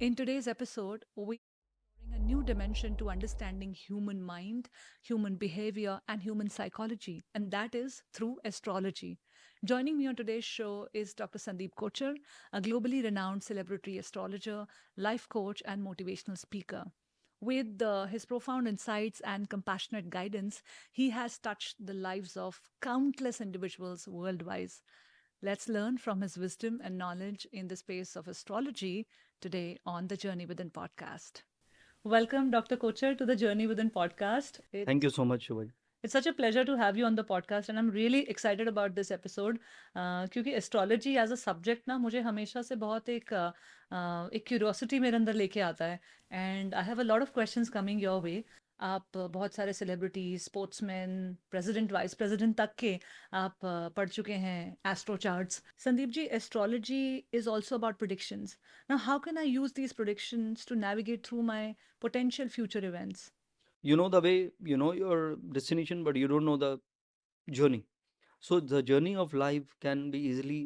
In today's episode, we bring a new dimension to understanding human mind, human behavior, and human psychology, and that is through astrology. Joining me on today's show is Dr. Sandeep Kochar, a globally renowned celebrity astrologer, life coach, and motivational speaker. With his profound insights and compassionate guidance, he has touched the lives of countless individuals worldwide. Let's learn from his wisdom and knowledge in the space of astrology today on the Journey Within podcast. Welcome, Dr. Kochar, to the Journey Within podcast. Thank you so much, Shubhaj. It's such a pleasure to have you on the podcast, and I'm really excited about this episode क्योंकि astrology as a subject ना मुझे हमेशा से बहुत एक curiosity मेरे अंदर लेके आता है and I have a lot of questions coming your way आप बहुत सारे celebrities sportsman president vice president तक के आप पढ़ चुके हैं astro charts Sandeep ji astrology is also about predictions now how can I use these predictions to navigate through my potential future events You know the way you know your destination, but you don't know the journey. So the journey of life can be easily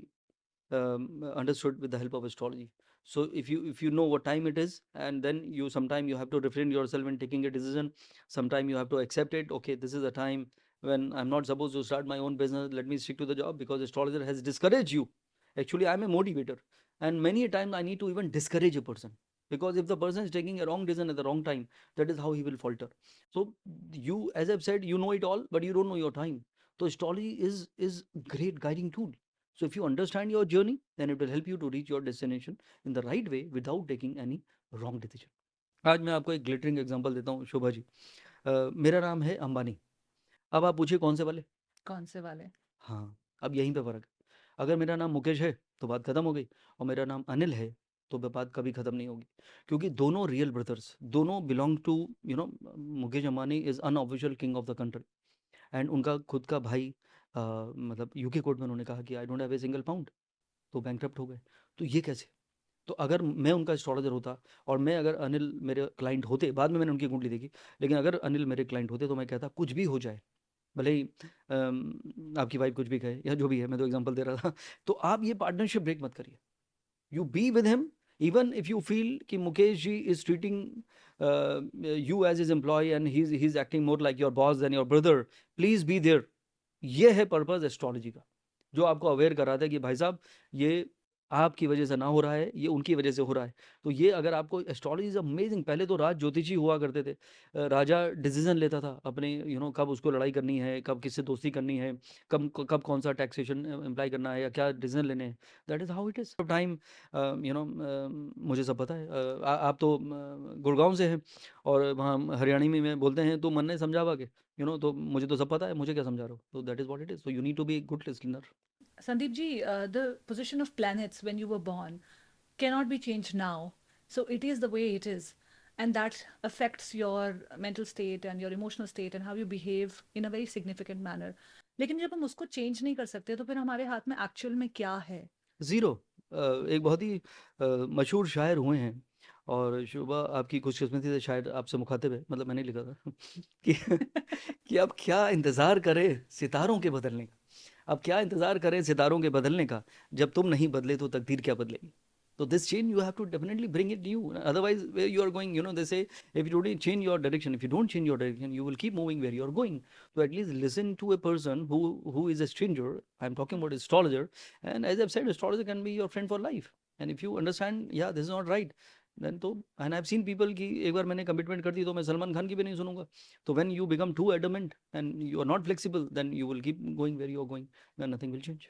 understood with the help of astrology. So if you know what time it is, and then you sometime you have to refrain yourself in taking a decision. Sometime you have to accept it. Okay, this is the time when I'm not supposed to start my own business. Let me stick to the job because astrologer has discouraged you. Actually, I'm a motivator, and many a time I need to even discourage a person, because if the person is taking a wrong decision at the wrong time, that is how he will falter. So you, as I've said, you know it all, but you don't know your time. So astrology is great guiding tool. So if you understand your journey, then it will help you to reach your destination in the right way without taking any wrong decision. आज मैं आपको एक glittering example देता हूँ शोभा जी। मेरा नाम है अंबानी। अब आप पूछिए कौन से वाले? कौन से वाले हाँ, अब यहीं पे फ़र्क है। अगर मेरा नाम मुकेश है, तो बात खत्म हो गई, और मेरा नाम अनिल है, तो वो बात कभी खत्म नहीं होगी। क्योंकि दोनों रियल ब्रदर्स, दोनों belong to Mukesh Ambani is unofficial king of the country, and उनका खुद का भाई मतलब यूके कोर्ट में उन्होंने कहा कि I don't have a single pound, तो बैंकरप्ट हो गए। तो ये कैसे? तो अगर मैं उनका एस्ट्रोलॉजर होता, और मैं अगर अनिल मेरे क्लाइंट होते, बाद में मैंने उनकी कुंडली देखी, लेकिन अगर अनिल मेरे क्लाइंट होते, तो मैं कहता कुछ भी हो जाए, भले ही आपकी वाइफ कुछ भी कहे या जो भी है, मैं तो एग्जांपल दे रहा था। तो आप ये पार्टनरशिप ब्रेक मत करिए। You be with him, even if you feel कि Mukesh ji is treating you as is employ and he is acting more like your boss than your brother, please be there. ये है पर्पस एस्ट्रोलॉजी का, जो आपको aware कराता है कि भाई साहब, ये आपकी वजह से ना हो रहा है, ये उनकी वजह से हो रहा है। तो ये अगर आपको एस्ट्रोलॉजी इज़ अमेजिंग। पहले तो राज ज्योतिषी हुआ करते थे। राजा डिसीजन लेता था अपने, कब उसको लड़ाई करनी है, कब किससे दोस्ती करनी है, कब कब कौन सा टैक्सेशन अप्लाई करना है, या क्या डिसीजन लेने हैं। That is how it is time. मुझे सब पता है। आप तो गुड़गांव से हैं, और वहाँ हरियाणी में मैं बोलते हैं, तो मन ने समझावा के, तो मुझे तो सब पता है, मुझे क्या समझा रहे हो। तो that is what it is. So you need to be good listener. Sandeep ji, the position of planets when you were born cannot be changed now. So it is the way it is. And that affects your mental state and your emotional state and how you behave in a very significant manner. लेकिन जब हम उसको change नहीं कर सकते तो फिर हमारे हाथ में एक्चुअल में क्या है ज़ीरो। एक बहुत ही मशहूर शायर हुए हैं, और शुभा आपकी खुशकिस्मती से शायद आपसे मुखातिब है, मतलब मैंने लिखा था कि कि आप क्या इंतज़ार करें सितारों के बदलने का। आप क्या इंतज़ार करें सितारों के बदलने का, जब तुम नहीं बदले तो तकदीर क्या बदलेगी। तो this change you have to definitely bring it you, otherwise where you are going, they say if you don't change your direction, if you don't change your direction, you will keep moving where you are going. So at least listen to a person who is a stranger. I'm talking about astrologer, and as I've said, astrologer can be your friend for life. And if you understand, yeah, this is not right, then तो and I've seen people कि एक बार मैंने commitment कर दी, तो मैं सलमान खान की भी नहीं सुनूंगा। तो when you become too adamant and you are not flexible, then you will keep going where you are going, then nothing will change.